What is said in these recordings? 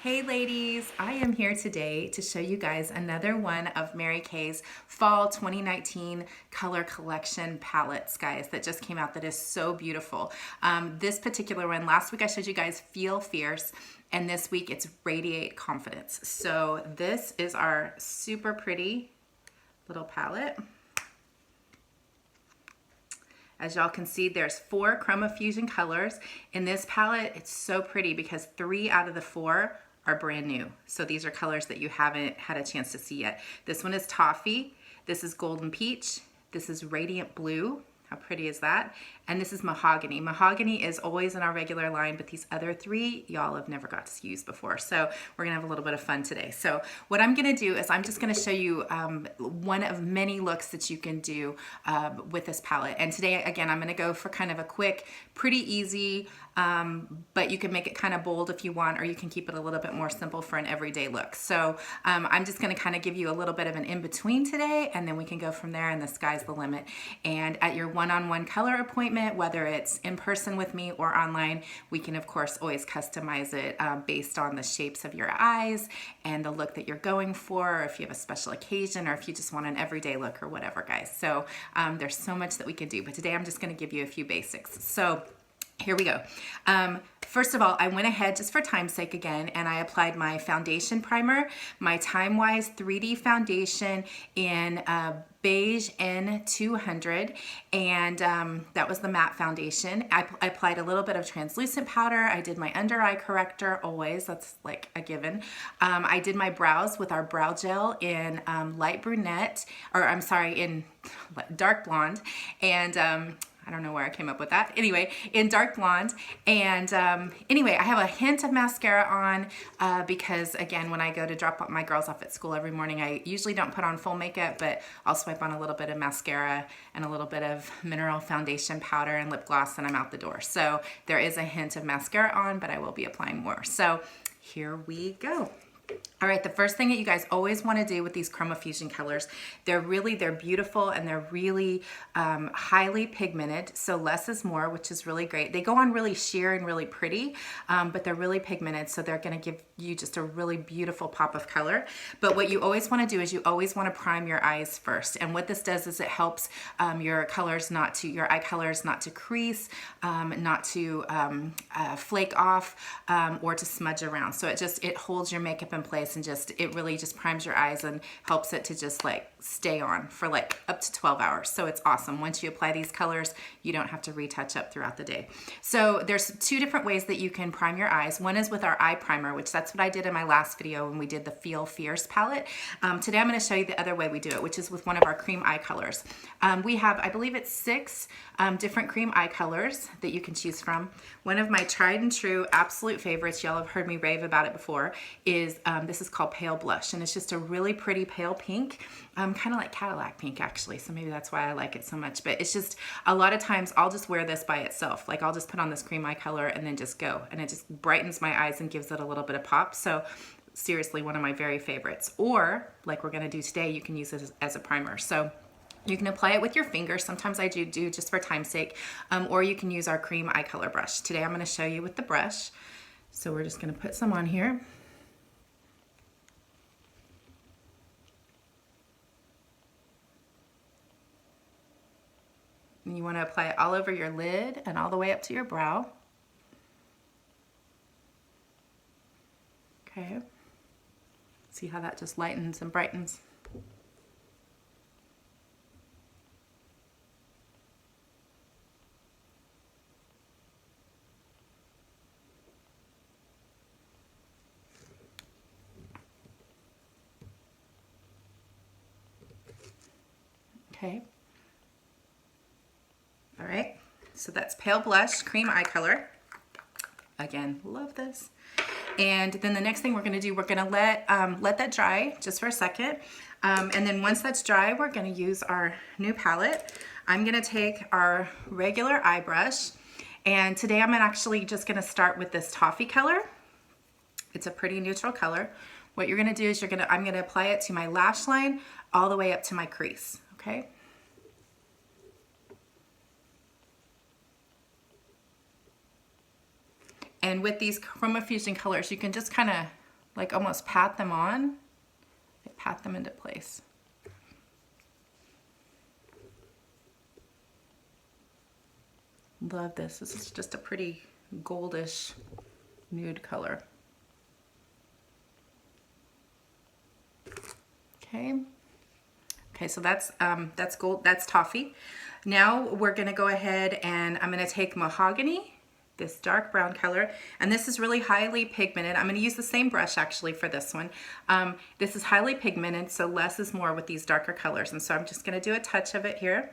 Hey ladies, I am here today to show you guys another one of Mary Kay's Fall 2019 Color Collection palettes, guys, that just came out that is so beautiful. This particular one, last week I showed you guys Feel Fierce, and this week it's Radiate Confidence. So this is our super pretty little palette. As y'all can see, there's 4 Chroma Fusion colors. In this palette, it's so pretty because 3 out of the 4 are brand new. So these are colors that you haven't had a chance to see yet. This one is Toffee, this is Golden Peach, this is Radiant Blue. How pretty is that? And this is Mahogany. Mahogany is always in our regular line, but these other 3 y'all have never got to use before. So we're gonna have a little bit of fun today. So what I'm gonna do is I'm just gonna show you one of many looks that you can do with this palette. And today, again, I'm gonna go for kind of a quick, pretty easy, but you can make it kind of bold if you want, or you can keep it a little bit more simple for an everyday look. So I'm just gonna kind of give you a little bit of an in-between today, and then we can go from there, and the sky's the limit. And at your one-on-one color appointment, whether it's in person with me or online, we can of course always customize it based on the shapes of your eyes and the look that you're going for, or if you have a special occasion, or if you just want an everyday look or whatever, guys. So there's so much that we can do, but today I'm just gonna give you a few basics. So here we go. First of all, I went ahead just for time's sake again, and I applied my foundation primer, my Time Wise 3D foundation in Beige N200, and that was the matte foundation. I applied a little bit of translucent powder. I did my under eye corrector, always, that's like a given. I did my brows with our brow gel in light brunette, or I'm sorry, in dark blonde, and I don't know where I came up with that. Anyway, in dark blonde. And anyway, I have a hint of mascara on because, again, when I go to drop my girls off at school every morning, I usually don't put on full makeup, but I'll swipe on a little bit of mascara and a little bit of mineral foundation powder and lip gloss, and I'm out the door. So there is a hint of mascara on, but I will be applying more. So here we go. All right, the first thing that you guys always want to do with these Chroma Fusion colors, they're beautiful, and they're really highly pigmented, so less is more, which is really great. They go on really sheer and really pretty, but they're really pigmented, so they're going to give you just a really beautiful pop of color. But what you always want to do is you always want to prime your eyes first, and what this does is it helps your eye colors not to crease, not to flake off, or to smudge around. So it holds your makeup in place, and it really just primes your eyes and helps it to just like stay on for like up to 12 hours. So it's awesome. Once you apply these colors, you don't have to retouch up throughout the day. So there's 2 different ways that you can prime your eyes. One is with our eye primer, which that's what I did in my last video when we did the Feel Fierce palette. Today I'm going to show you the other way we do it, which is with one of our cream eye colors. We have, I believe it's 6 different cream eye colors that you can choose from. One of my tried and true absolute favorites, y'all have heard me rave about it before, is this is called Pale Blush, and it's just a really pretty pale pink, kind of like Cadillac pink actually, so maybe that's why I like it so much. But it's just, a lot of times I'll just wear this by itself. Like I'll just put on this cream eye color and then just go, and it just brightens my eyes and gives it a little bit of pop. So seriously, one of my very favorites. Or like we're gonna do today, you can use it as a primer. So you can apply it with your fingers. Sometimes I do just for time's sake, or you can use our cream eye color brush. Today I'm going to show you with the brush. So we're just going to put some on here. And you want to apply it all over your lid and all the way up to your brow. Okay. See how that just lightens and brightens. Okay. All right, so that's Pale Blush Cream Eye Color. Again, love this. And then the next thing we're gonna do, we're gonna let that dry just for a second. And then once that's dry, we're gonna use our new palette. I'm gonna take our regular eye brush, and today I'm actually just gonna start with this Toffee color. It's a pretty neutral color. What you're gonna do is I'm gonna apply it to my lash line all the way up to my crease, okay? And with these Chroma Fusion colors, you can just kind of like almost pat them on. Pat them into place. Love this. This is just a pretty goldish nude color. Okay. Okay, so that's gold, that's toffee. Now we're gonna go ahead and I'm gonna take mahogany, this dark brown color, and this is really highly pigmented. I'm gonna use the same brush actually for this one. This is highly pigmented, so less is more with these darker colors. And so I'm just gonna do a touch of it here.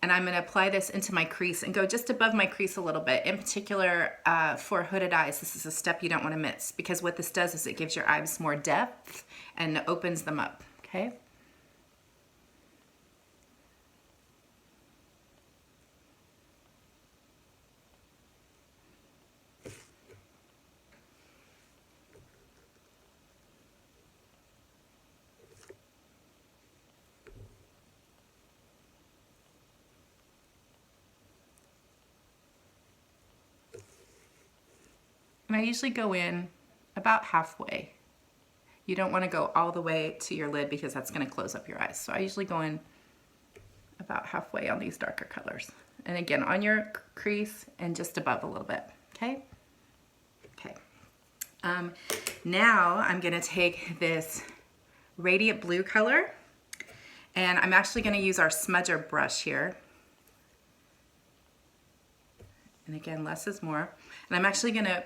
And I'm gonna apply this into my crease and go just above my crease a little bit. In particular, for hooded eyes, this is a step you don't wanna miss, because what this does is it gives your eyes more depth and opens them up, okay? And I usually go in about halfway. You don't want to go all the way to your lid because that's going to close up your eyes. So I usually go in about halfway on these darker colors. And again, on your crease and just above a little bit, okay? Okay. Now I'm going to take this Radiate blue color, and I'm actually going to use our smudger brush here. And again, less is more. And I'm actually gonna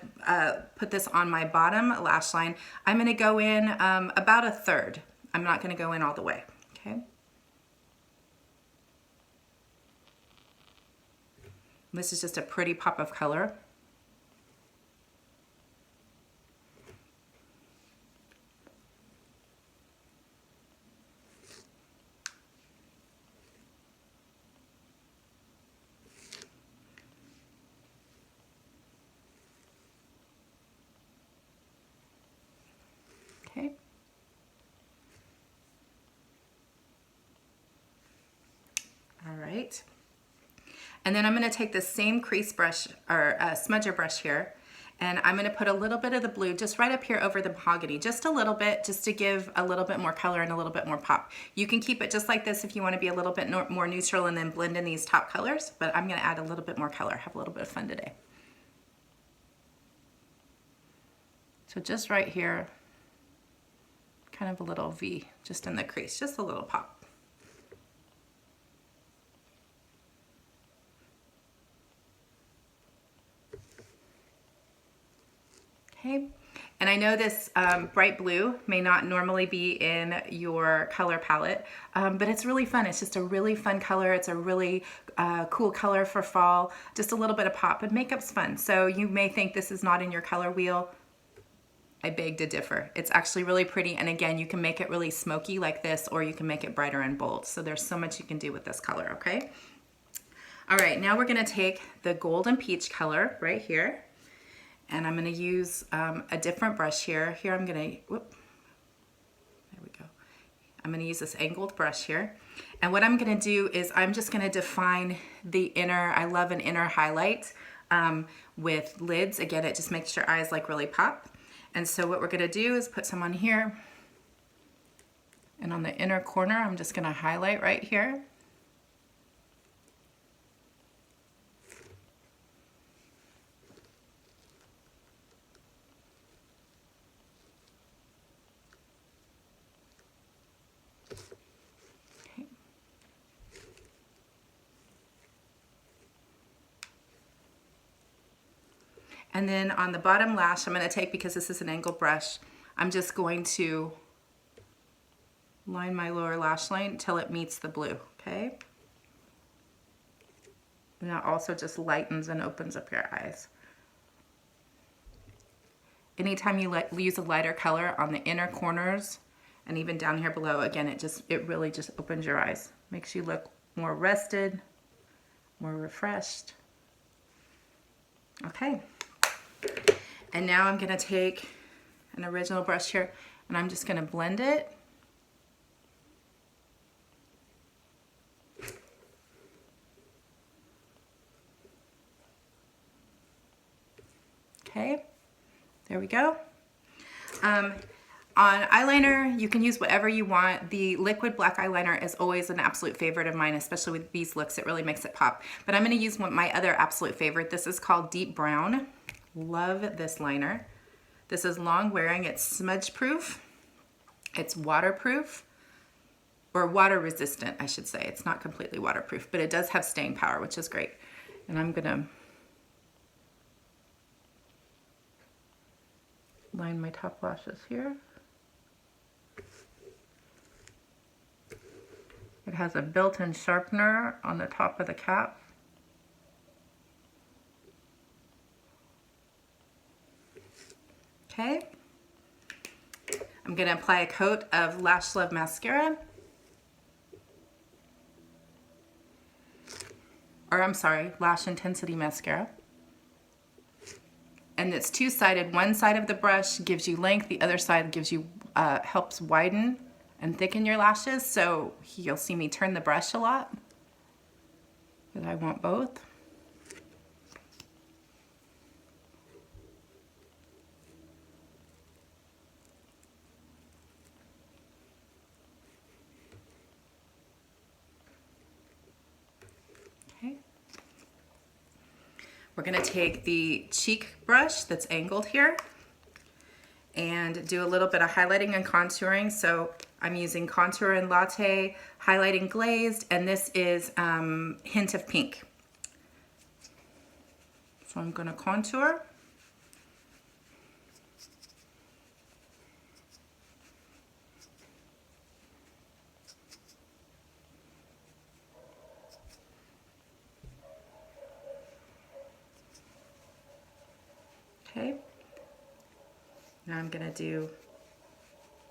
put this on my bottom lash line. I'm gonna go in about a third. I'm not gonna go in all the way, okay? This is just a pretty pop of color. Okay. All right. And then I'm going to take the same crease brush or smudger brush here, and I'm going to put a little bit of the blue just right up here over the mahogany, just a little bit, just to give a little bit more color and a little bit more pop. You can keep it just like this if you want to be a little bit more neutral and then blend in these top colors, but I'm going to add a little bit more color, have a little bit of fun today. So just right here, kind of a little V just in the crease, just a little pop. Okay, and I know this bright blue may not normally be in your color palette, but it's really fun. It's just a really fun color. It's a really cool color for fall, just a little bit of pop, and makeup's fun. So you may think this is not in your color wheel. I beg to differ. It's actually really pretty, and again, you can make it really smoky like this, or you can make it brighter and bold. So there's so much you can do with this color, okay? All right, now we're gonna take the golden peach color right here, and I'm gonna use a different brush here. Here I'm gonna, whoop, there we go. I'm gonna use this angled brush here. And what I'm gonna do is I'm just gonna define the inner, I love an inner highlight with lids. Again, it just makes your eyes like really pop. And so what we're gonna do is put some on here, and on the inner corner, I'm just gonna highlight right here. Okay. And then on the bottom lash, I'm gonna take, because this is an angled brush, I'm just going to line my lower lash line until it meets the blue, okay? And that also just lightens and opens up your eyes. Anytime you use a lighter color on the inner corners and even down here below, again, it really just opens your eyes. Makes you look more rested, more refreshed. Okay. And now I'm gonna take an original brush here, and I'm just gonna blend it. Okay, there we go. On eyeliner, you can use whatever you want. The liquid black eyeliner is always an absolute favorite of mine, especially with these looks. It really makes it pop. But I'm going to use my other absolute favorite. This is called Deep Brown. Love this liner. This is long wearing. It's smudge proof. It's waterproof, or water resistant, I should say. It's not completely waterproof, but it does have staying power, which is great. And I'm going to line my top lashes here. It has a built-in sharpener on the top of the cap. Okay. I'm going to apply a coat of Lash Love mascara. Or I'm sorry, Lash Intensity mascara. And it's two-sided. One side of the brush gives you length, the other side gives you helps widen and thicken your lashes. So you'll see me turn the brush a lot, because I want both. Okay. We're going to take the cheek brush that's angled here and do a little bit of highlighting and contouring. So I'm using Contour and Latte, Highlighting Glazed, and this is Hint of Pink. So I'm going to contour. Okay. Now I'm going to do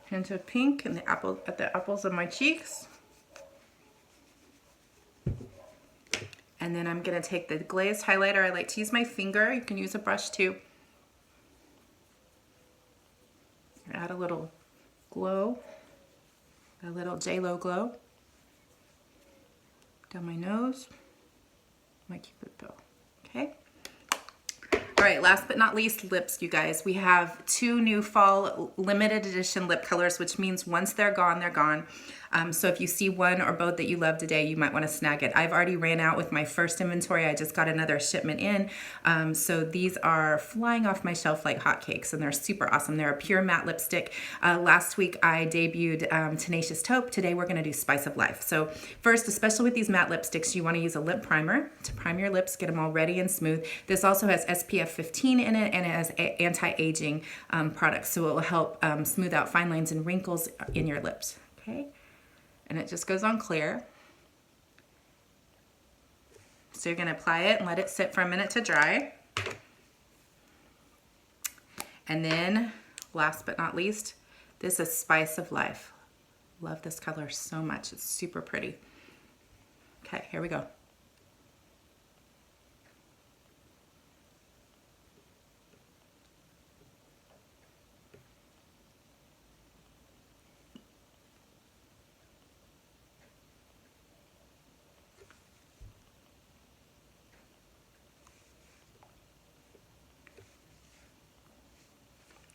Hint of Pink in the at the apples of my cheeks. And then I'm going to take the glazed highlighter. I like to use my finger. You can use a brush too. Add a little glow, a little J-Lo glow down my nose, my Cupid bow. Okay. All right, last but not least, lips, you guys. We have 2 new fall limited edition lip colors, which means once they're gone, they're gone. So if you see one or both that you love today, you might want to snag it. I've already ran out with my first inventory. I just got another shipment in. So these are flying off my shelf like hotcakes, and they're super awesome. They're a pure matte lipstick. Last week I debuted Tenacious Taupe. Today we're going to do Spice of Life. So first, especially with these matte lipsticks, you want to use a lip primer to prime your lips, get them all ready and smooth. This also has SPF 15 in it, and it has anti-aging products, so it will help smooth out fine lines and wrinkles in your lips. Okay. And it just goes on clear. So you're going to apply it and let it sit for a minute to dry. And then, last but not least, this is Spice of Life. Love this color so much. It's super pretty. Okay, here we go.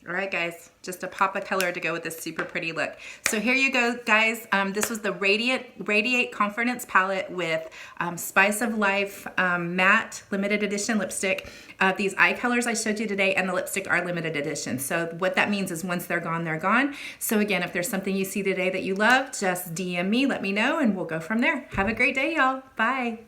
All right, guys, just a pop of color to go with this super pretty look. So here you go, guys. This was the Radiate Confidence Palette with Spice of Life matte limited edition lipstick. These eye colors I showed you today and the lipstick are limited edition. So what that means is once they're gone, they're gone. So again, if there's something you see today that you love, just DM me, let me know, and we'll go from there. Have a great day, y'all. Bye.